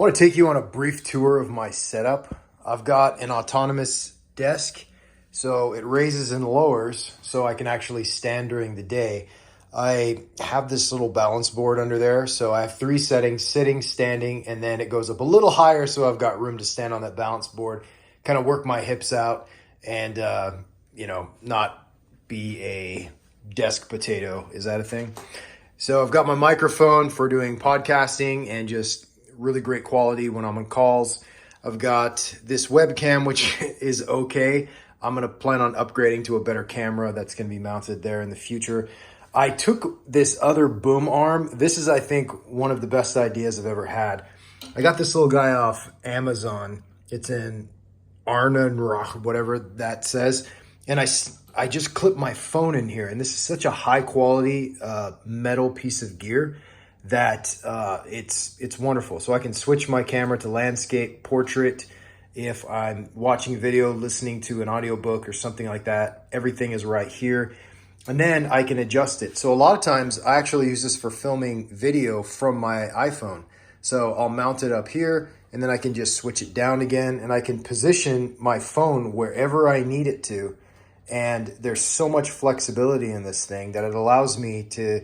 I want to take you on a brief tour of my setup. I've got an autonomous desk, so it raises and lowers so I can actually stand during the day. I have this little balance board under there, so I have three settings: sitting, standing, and then it goes up a little higher so I've got room to stand on that balance board, kind of work my hips out and, not be a desk potato. Is that a thing? So I've got my microphone for doing podcasting and just really great quality when I'm on calls. I've got this webcam, which is okay. I'm going to plan on upgrading to a better camera that's going to be mounted there in the future. I took this other boom arm. This is, I think, one of the best ideas I've ever had. I got this little guy off Amazon. It's in Arnonrock, whatever that says. And I just clipped my phone in here. And this is such a high quality metal piece of gear that it's wonderful. So I can switch my camera to landscape, portrait. If I'm watching video, listening to an audiobook or something like that, everything is right here. And then I can adjust it. So a lot of times I actually use this for filming video from my iPhone. So I'll mount it up here and then I can just switch it down again and I can position my phone wherever I need it to. And there's so much flexibility in this thing that it allows me to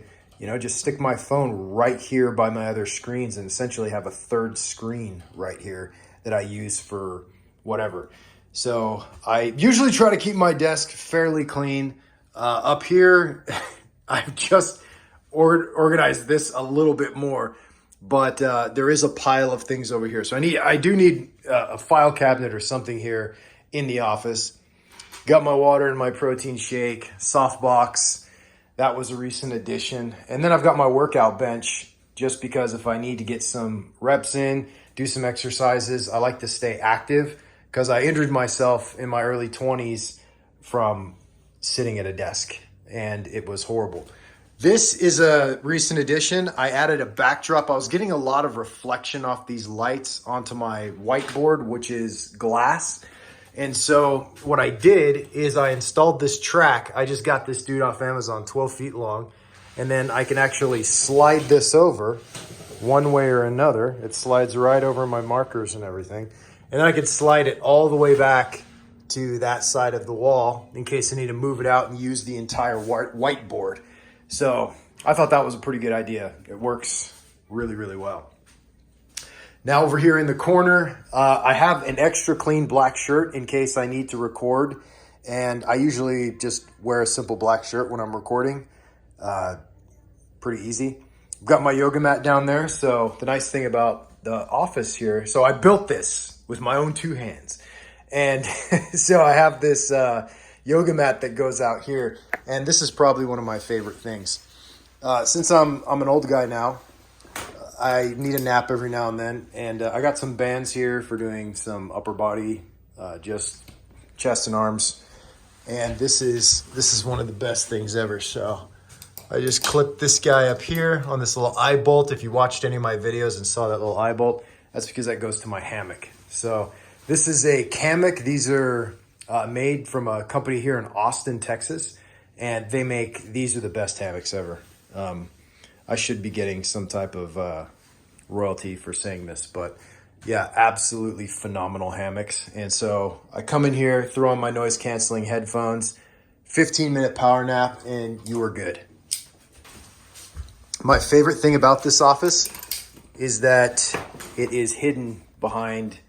just stick my phone right here by my other screens and essentially have a third screen right here that I use for whatever. So I usually try to keep my desk fairly clean. Up here, I've just organized this a little bit more, but there is a pile of things over here. So I do need a file cabinet or something here in the office. Got my water and my protein shake, softbox. That was a recent addition. And then I've got my workout bench just because if I need to get some reps in, do some exercises, I like to stay active because I injured myself in my early 20s from sitting at a desk and it was horrible. This is a recent addition. I added a backdrop. I was getting a lot of reflection off these lights onto my whiteboard, which is glass. And so what I did is I installed this track. I just got this dude off Amazon, 12 feet long. And then I can actually slide this over one way or another. It slides right over my markers and everything. And then I can slide it all the way back to that side of the wall in case I need to move it out and use the entire whiteboard. So I thought that was a pretty good idea. It works really, really well. Now over here in the corner, I have an extra clean black shirt in case I need to record. And I usually just wear a simple black shirt when I'm recording. Pretty easy. I've got my yoga mat down there. So the nice thing about the office here, so I built this with my own two hands. And so I have this yoga mat that goes out here. And this is probably one of my favorite things. Since I'm an old guy now, I need a nap every now and then, and I got some bands here for doing some upper body, just chest and arms, and this is one of the best things ever. So I just clipped this guy up here on this little eye bolt. If you watched any of my videos and saw that little eye bolt, that's because that goes to my hammock. So this is a hammock. These are made from a company here in Austin, Texas, and these are the best hammocks ever. I should be getting some type of royalty for saying this, but yeah, absolutely phenomenal hammocks. And so I come in here, throw on my noise canceling headphones, 15-minute power nap, and you are good. My favorite thing about this office is that it is hidden behind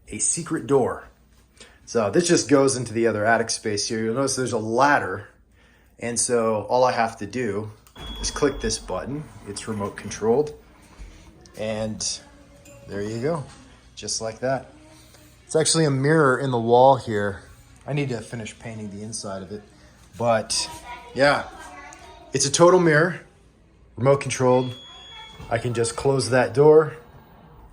a secret door. So this just goes into the other attic space here. You'll notice there's a ladder. And so all I have to do just click this button. It's remote controlled. And there you go. Just like that. It's actually a mirror in the wall here. I need to finish painting the inside of it. But yeah, it's a total mirror, remote controlled. I can just close that door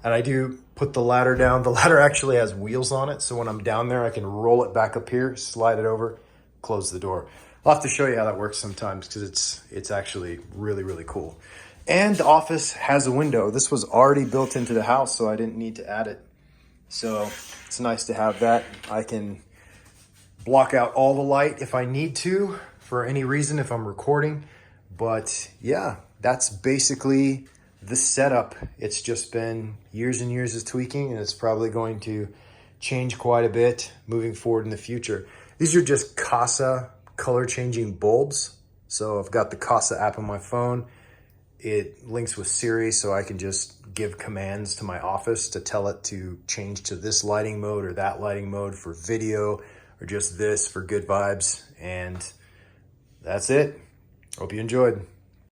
and I do put the ladder down. The ladder actually has wheels on it. So when I'm down there, I can roll it back up here, slide it over, close the door. I'll have to show you how that works sometimes because it's actually really, really cool. And the office has a window. This was already built into the house, so I didn't need to add it. So it's nice to have that. I can block out all the light if I need to for any reason if I'm recording. But yeah, that's basically this setup, it's just been years and years of tweaking, and it's probably going to change quite a bit moving forward in the future. These are just Casa color changing bulbs. So I've got the Casa app on my phone. It links with Siri, so I can just give commands to my office to tell it to change to this lighting mode or that lighting mode for video, or just this for good vibes. And that's it. Hope you enjoyed.